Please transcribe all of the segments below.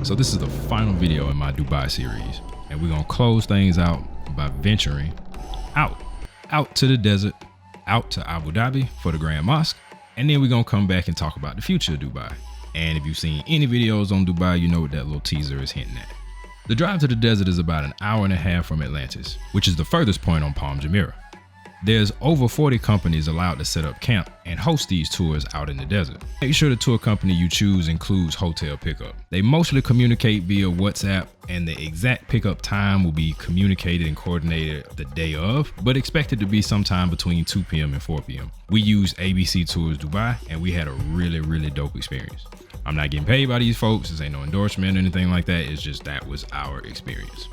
So this is the final video in my Dubai series, and we're gonna close things out by venturing out to the desert, out to Abu Dhabi for the Grand Mosque, and then we're gonna come back and talk about the future of Dubai. And if you've seen any videos on Dubai, you know what that little teaser is hinting at. The drive to the desert is about an hour and a half from Atlantis, which is the furthest point on Palm Jumeirah. There's over 40 companies allowed to set up camp and host these tours out in the desert. Make sure the tour company you choose includes hotel pickup. They mostly communicate via WhatsApp, and the exact pickup time will be communicated and coordinated the day of, but expected to be sometime between 2 p.m. and 4 p.m. We used ABC Tours Dubai, and we had a really dope experience. I'm not getting paid by these folks. This ain't no endorsement or anything like that. It's just that was our experience.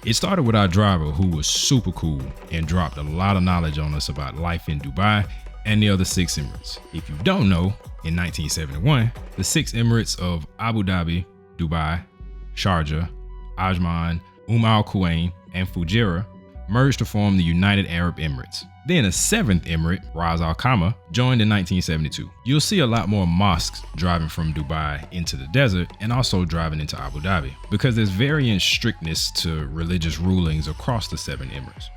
It started with our driver, who was super cool and dropped a lot of knowledge on us about life in Dubai and the other 6 Emirates. If you don't know, in 1971, the 6 Emirates of Abu Dhabi, Dubai, Sharjah, Ajman, Al Quwain, and Fujairah merged to form the United Arab Emirates. Then a 7th Emirate, Ras Al Khaimah, joined in 1972. You'll see a lot more mosques driving from Dubai into the desert and also driving into Abu Dhabi, because there's varying strictness to religious rulings across the 7 Emirates.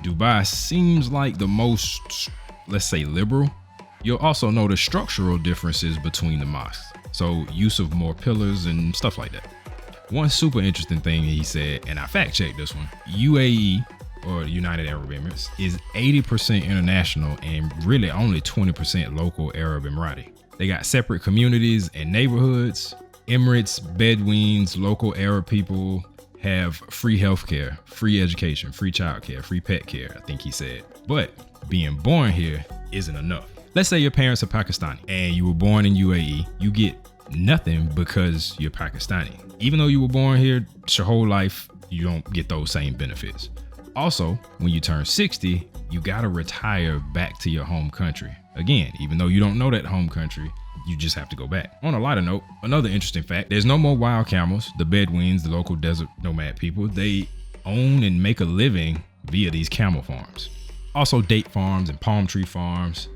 Dubai seems like the most, let's say, liberal. You'll also notice structural differences between the mosques, so use of more pillars and stuff like that. One super interesting thing he said, and I fact checked this one, UAE, or United Arab Emirates, is 80% international and really only 20% local Arab Emirati. They got separate communities and neighborhoods. Emirates, Bedouins, local Arab people have free healthcare, free education, free childcare, free pet care, I think he said. But being born here isn't enough. Let's say your parents are Pakistani and you were born in UAE, you get nothing because you're Pakistani. Even though you were born here your whole life, you don't get those same benefits. Also, when you turn 60, you gotta retire back to your home country. Again, even though you don't know that home country, you just have to go back. On a lighter note, another interesting fact, there's no more wild camels. The Bedouins, the local desert nomad people, they own and make a living via these camel farms. Also date farms and palm tree farms.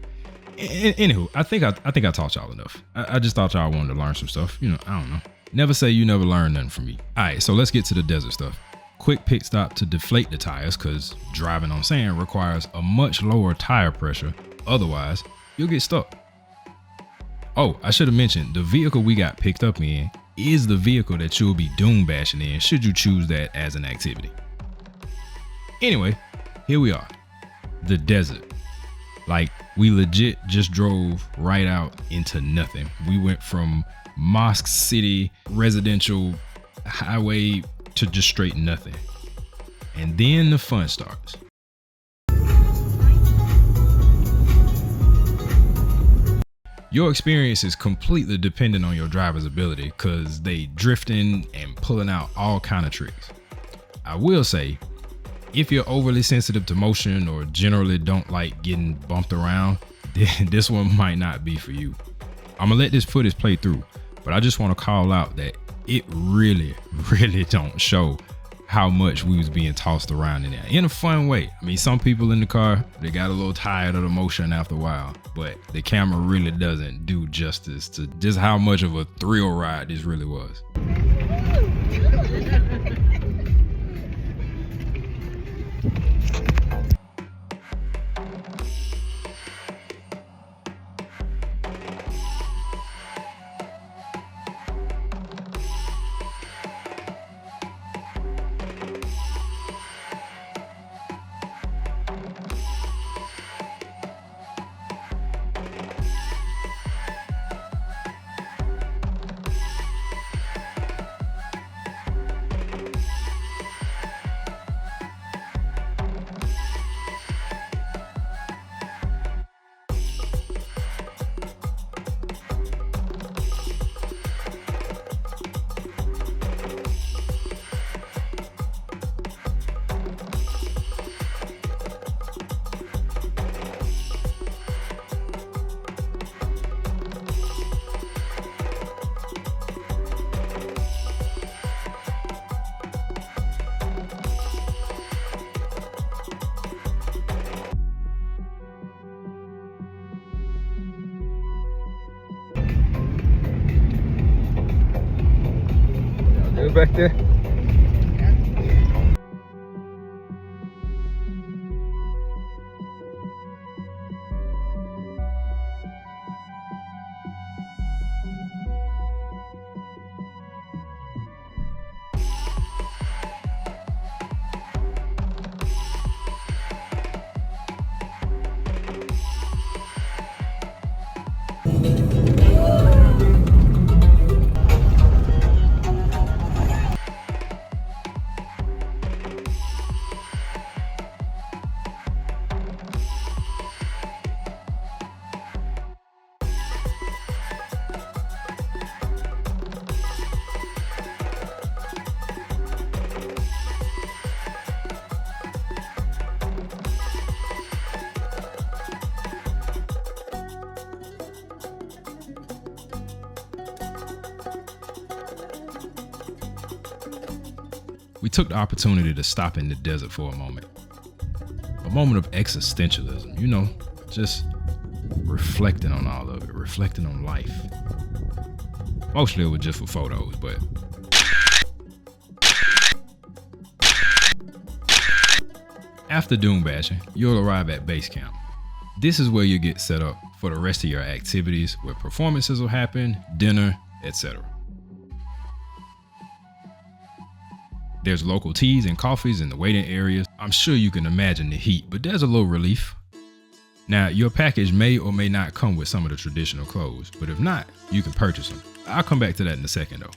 Anywho, I think I taught y'all enough. I just thought y'all wanted to learn some stuff. You know, I don't know. Never say you never learn nothing from me. All right, so let's get to the desert stuff. Quick pit stop to deflate the tires, because driving on sand requires a much lower tire pressure. Otherwise, you'll get stuck. Oh, I should have mentioned, the vehicle we got picked up in is the vehicle that you'll be dune bashing in should you choose that as an activity. Anyway, here we are, the desert. Like, we legit just drove right out into nothing. We went from mosque city, residential highway to just straight nothing. And then the fun starts. Your experience is completely dependent on your driver's ability, because they drifting and pulling out all kind of tricks. I will say, if you're overly sensitive to motion or generally don't like getting bumped around, then this one might not be for you. I'm gonna let this footage play through, but I just want to call out that it really don't show how much we was being tossed around in there in a fun way. I mean, some people in the car, they got a little tired of the motion after a while, but the camera really doesn't do justice to just how much of a thrill ride this really was. way back there. We took the opportunity to stop in the desert for a moment of existentialism, you know, just reflecting on all of it, reflecting on life. Mostly it was just for photos, but after dune bashing, you'll arrive at base camp. This is where you get set up for the rest of your activities, where performances will happen, dinner, etc. There's local teas and coffees in the waiting areas. I'm sure you can imagine the heat, but there's a little relief. Now, your package may or may not come with some of the traditional clothes, but if not, you can purchase them. I'll come back to that in a second though.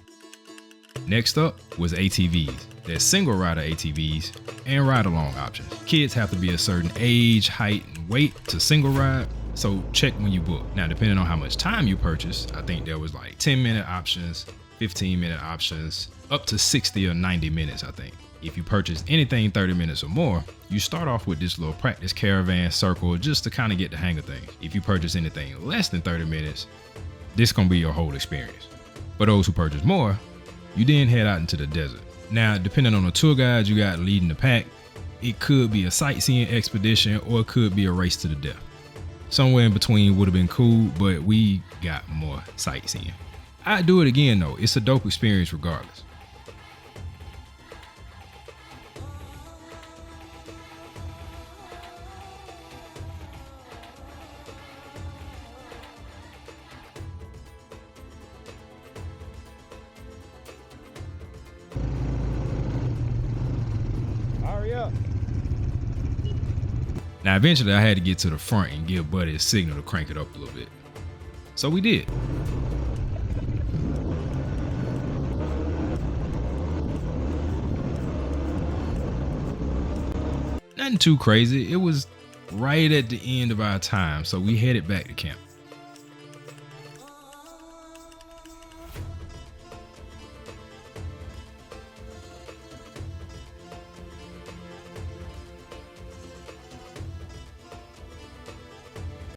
Next up was ATVs. There's single rider ATVs and ride-along options. Kids have to be a certain age, height, and weight to single ride, so check when you book. Now, depending on how much time you purchase, I think there was like 10-minute options, 15-minute options, up to 60 or 90 minutes, I think. If you purchase anything 30 minutes or more, you start off with this little practice caravan circle just to kind of get the hang of things. If you purchase anything less than 30 minutes, this is gonna be your whole experience. For those who purchase more, you then head out into the desert. Now, depending on the tour guide you got leading the pack, it could be a sightseeing expedition or it could be a race to the death. Somewhere in between would have been cool, but we got more sightseeing. I'd do it again though. It's a dope experience regardless. Hurry up. Now, eventually I had to get to the front and give Buddy a signal to crank it up a little bit. So we did. Nothing too crazy. It was right at the end of our time, so we headed back to camp.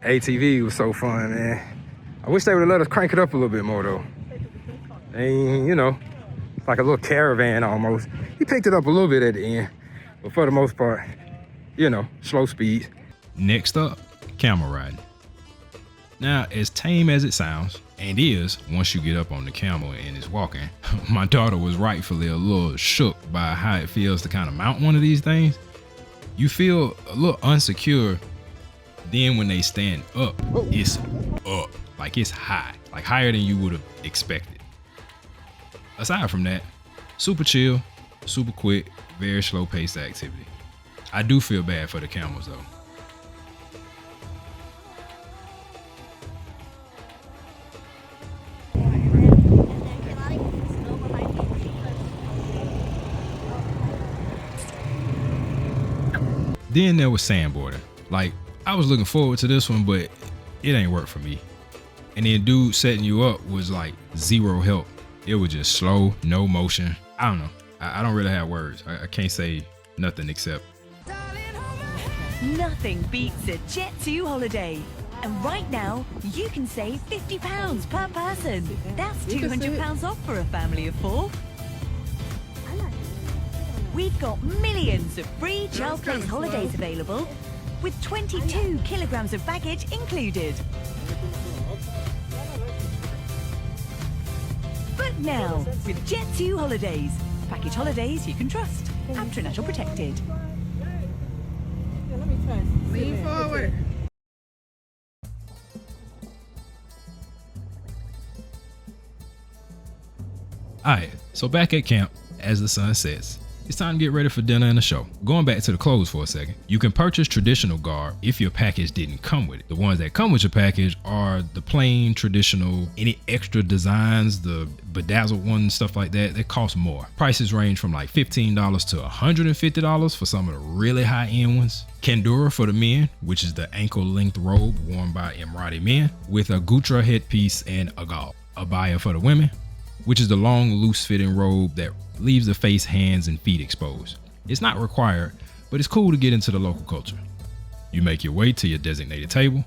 ATV was so fun, man. I wish they would have let us crank it up a little bit more though. And you know, like a little caravan almost. He picked it up a little bit at the end, but for the most part, you know, slow speed. Next up, camel riding. Now, as tame as it sounds, and is once you get up on the camel and it's walking, my daughter was rightfully a little shook by how it feels to kind of mount one of these things. You feel a little unsecure. Then when they stand up, it's up, like it's high, like higher than you would have expected. Aside from that, super chill, super quick, very slow paced activity. I do feel bad for the camels though. Then there was sandboarding. Like, I was looking forward to this one, but it ain't work for me. And then dude setting you up was like zero help. It was just slow, no motion. I don't know. I don't really have words. I can't say nothing except. Nothing beats a Jet 2 holiday. And right now, you can save £50 per person. That's £200 off for a family of 4. We've got millions of free child place holidays available, with 22 kilograms of baggage included. Book now with Jet2 Holidays. Package holidays you can trust. International protected. Let me try. Lean forward. Alright, so back at camp, as the sun sets, it's time to get ready for dinner and a show. Going back to the clothes for a second, you can purchase traditional garb if your package didn't come with it. The ones that come with your package are the plain, traditional, any extra designs, the bedazzled ones, stuff like that, they cost more. Prices range from like $15 to $150 for some of the really high-end ones. Kandura for the men, which is the ankle-length robe worn by Emirate men, with a gutra headpiece and a gal. Abaya for the women, which is the long, loose-fitting robe that leaves the face, hands, and feet exposed. It's not required, but it's cool to get into the local culture. You make your way to your designated table.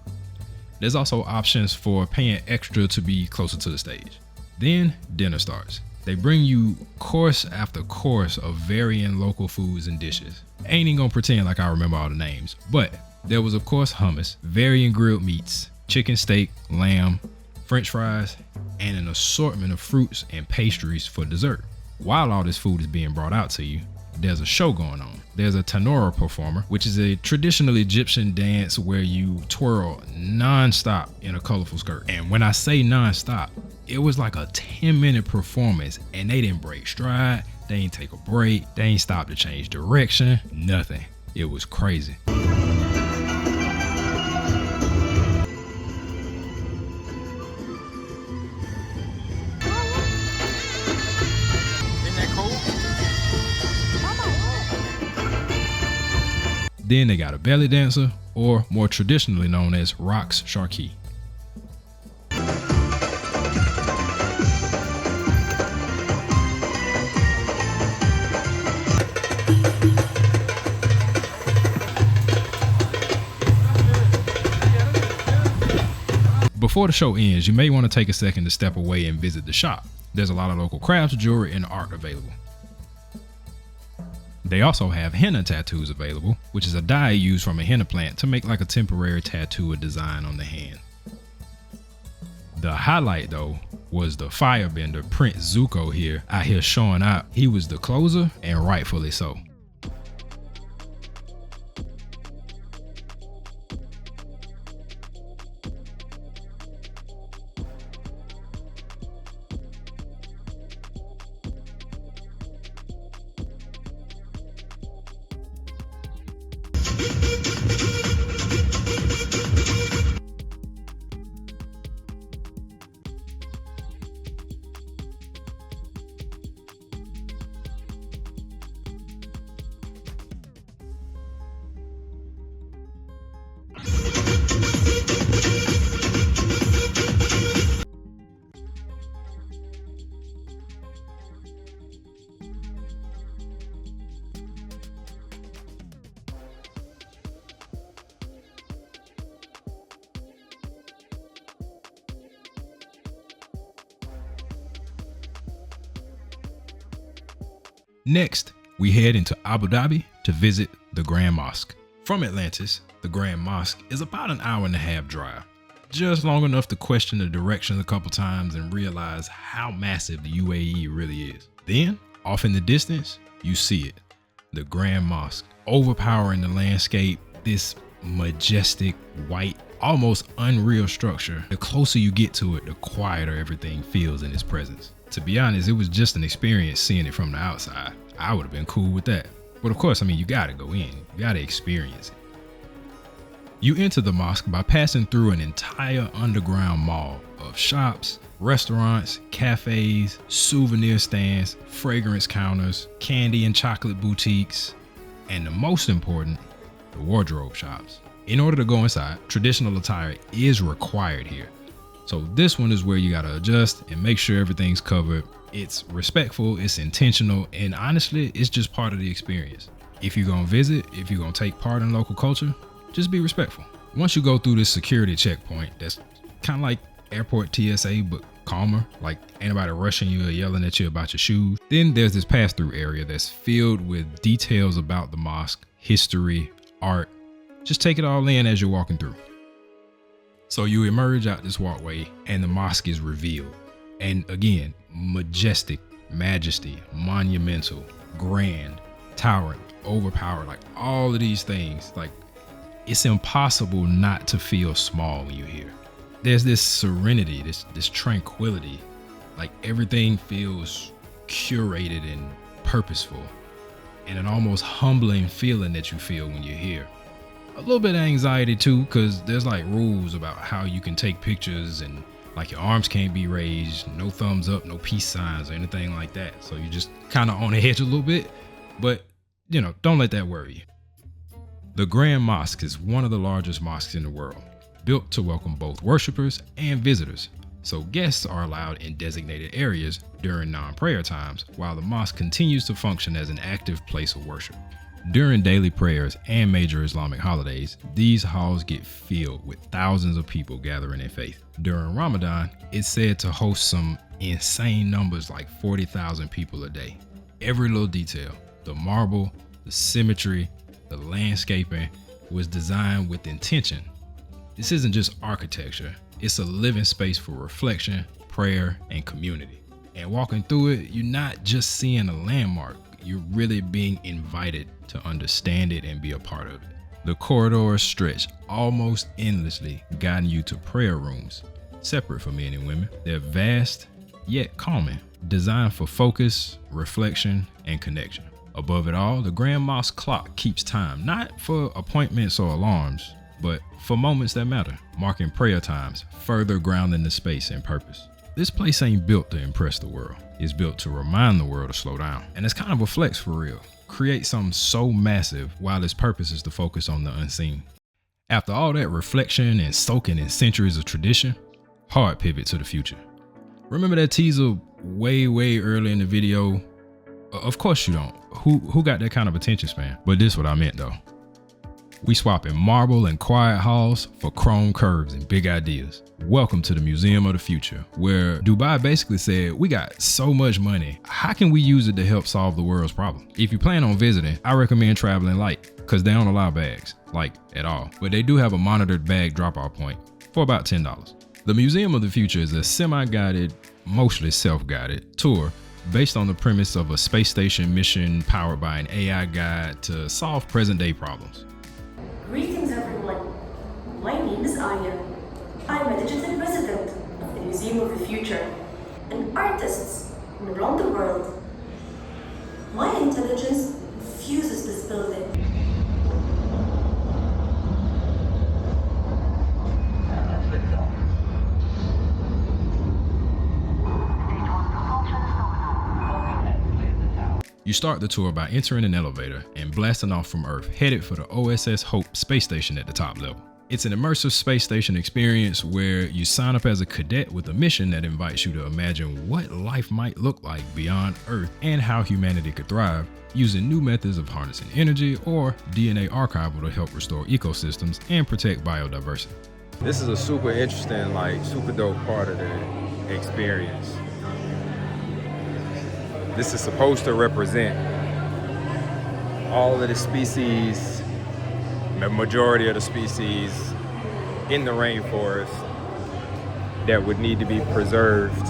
There's also options for paying extra to be closer to the stage. Then dinner starts. They bring you course after course of varying local foods and dishes. Ain't even gonna pretend like I remember all the names, but there was of course hummus, varying grilled meats, chicken, steak, lamb, French fries, and an assortment of fruits and pastries for dessert. While all this food is being brought out to you, there's a show going on. There's a tanora performer, which is a traditional Egyptian dance where you twirl non-stop in a colorful skirt. And when I say non-stop, it was like a 10-minute performance, and they didn't break stride, they ain't take a break, they ain't stop to change direction, nothing. It was crazy. Then they got a belly dancer, or more traditionally known as Raqs Sharqi. Before the show ends, you may want to take a second to step away and visit the shop. There's a lot of local crafts, jewelry, and art available. They also have henna tattoos available, which is a dye used from a henna plant to make like a temporary tattoo or design on the hand. The highlight though was the firebender Prince Zuko here out here showing out. He was the closer, and rightfully so. Next, we head into Abu Dhabi to visit the Grand Mosque. From Atlantis, the Grand Mosque is about an hour and a half drive, just long enough to question the directions a couple times and realize how massive the UAE really is. Then, off in the distance, you see it, the Grand Mosque, overpowering the landscape, this majestic, white, almost unreal structure. The closer you get to it, the quieter everything feels in its presence. To be honest, it was just an experience seeing it from the outside. I would have been cool with that. But of course, I mean, you gotta go in, you gotta experience it. You enter the mosque by passing through an entire underground mall of shops, restaurants, cafes, souvenir stands, fragrance counters, candy and chocolate boutiques, and the most important, the wardrobe shops. In order to go inside, traditional attire is required here. So this one is where you gotta adjust and make sure everything's covered. It's respectful, it's intentional, and honestly, it's just part of the experience. If you're gonna visit, if you're gonna take part in local culture, just be respectful. Once you go through this security checkpoint, that's kind of like airport TSA, but calmer, like ain't nobody rushing you or yelling at you about your shoes. Then there's this pass-through area that's filled with details about the mosque, history, art. Just take it all in as you're walking through. So you emerge out this walkway and the mosque is revealed. And again, majestic, majesty, monumental, grand, towering, overpowered, like all of these things. Like, it's impossible not to feel small when you're here. There's this serenity, this tranquility, like everything feels curated and purposeful, and an almost humbling feeling that you feel when you're here. A little bit of anxiety too, because there's like rules about how you can take pictures, and like your arms can't be raised, no thumbs up, no peace signs or anything like that. So you're just kind of on the edge a little bit, but you know, don't let that worry you. The Grand Mosque is one of the largest mosques in the world, built to welcome both worshipers and visitors. So guests are allowed in designated areas during non-prayer times, while the mosque continues to function as an active place of worship. During daily prayers and major Islamic holidays, these halls get filled with thousands of people gathering in faith. During Ramadan, it's said to host some insane numbers like 40,000 people a day. Every little detail, the marble, the symmetry, the landscaping was designed with intention. This isn't just architecture, it's a living space for reflection, prayer, and community. And walking through it, you're not just seeing a landmark, you're really being invited to understand it and be a part of it. The corridors stretch almost endlessly, guiding you to prayer rooms, separate for men and women. They're vast, yet calming, designed for focus, reflection, and connection. Above it all, the Grand Mosque clock keeps time, not for appointments or alarms, but for moments that matter, marking prayer times, further grounding the space and purpose. This place ain't built to impress the world. It's built to remind the world to slow down. And it's kind of a flex for real. Create something so massive while its purpose is to focus on the unseen. After all that reflection and soaking in centuries of tradition, hard pivot to the future. Remember that teaser way early in the video? Of course you don't. Who got that kind of attention span? But this is what I meant though. We swapping marble and quiet halls for chrome curves and big ideas. Welcome to the Museum of the Future, where Dubai basically said, we got so much money, how can we use it to help solve the world's problem? If you plan on visiting, I recommend traveling light, because they don't allow bags, like at all. But they do have a monitored bag drop-off point for about $10. The Museum of the Future is a semi-guided, mostly self-guided tour based on the premise of a space station mission powered by an AI guide to solve present-day problems. Greetings everyone, my name is Aya. I'm a digital resident of the Museum of the Future, and artists from around the world. My intelligence fuses this building. You start the tour by entering an elevator and blasting off from Earth, headed for the OSS Hope space station at the top level. It's an immersive space station experience where you sign up as a cadet with a mission that invites you to imagine what life might look like beyond Earth and how humanity could thrive using new methods of harnessing energy or DNA archival to help restore ecosystems and protect biodiversity. This is a super interesting, like super dope part of the experience. This is supposed to represent all of the species, the majority of the species in the rainforest that would need to be preserved,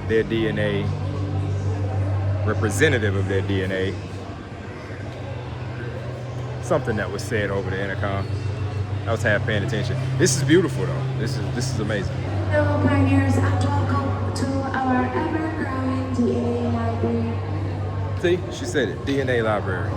their DNA, representative of their DNA. Something that was said over the intercom. I was half paying attention. This is beautiful though. This is amazing. Hello pioneers, and welcome to our ever-growing DNA library. See, she said it, DNA library.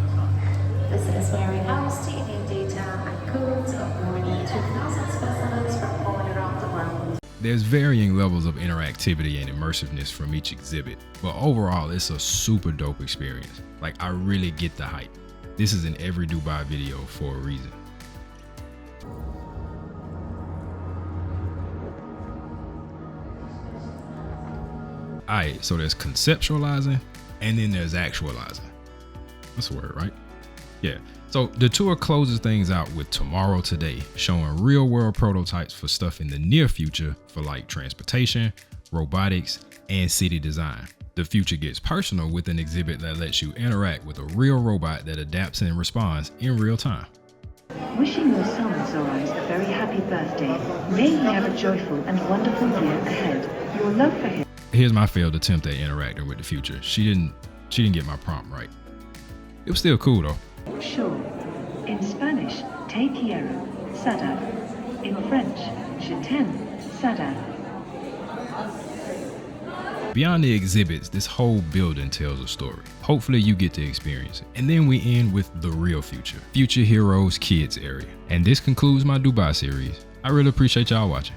This is where we house DNA data and codes of more than 2,000 specimens from all around the world. There's varying levels of interactivity and immersiveness from each exhibit, but overall it's a super dope experience. Like, I really get the hype. This is in every Dubai video for a reason. Alright, so there's conceptualizing and then there's actualizing. That's a word, right? Yeah. So the tour closes things out with Tomorrow Today, showing real world prototypes for stuff in the near future for like transportation, robotics, and city design. The future gets personal with an exhibit that lets you interact with a real robot that adapts and responds in real time. Wishing your son, Zorais, a very happy birthday. May he have a joyful and wonderful year ahead. Your love for him. Here's my failed attempt at interacting with the future. She didn't get my prompt right. It was still cool though. Sure. In Spanish, te quiero, Sada. In French, je t'aime, Sada. Beyond the exhibits, this whole building tells a story. Hopefully you get to experience it. And then we end with the real future. Future Heroes Kids area. And this concludes my Dubai series. I really appreciate y'all watching.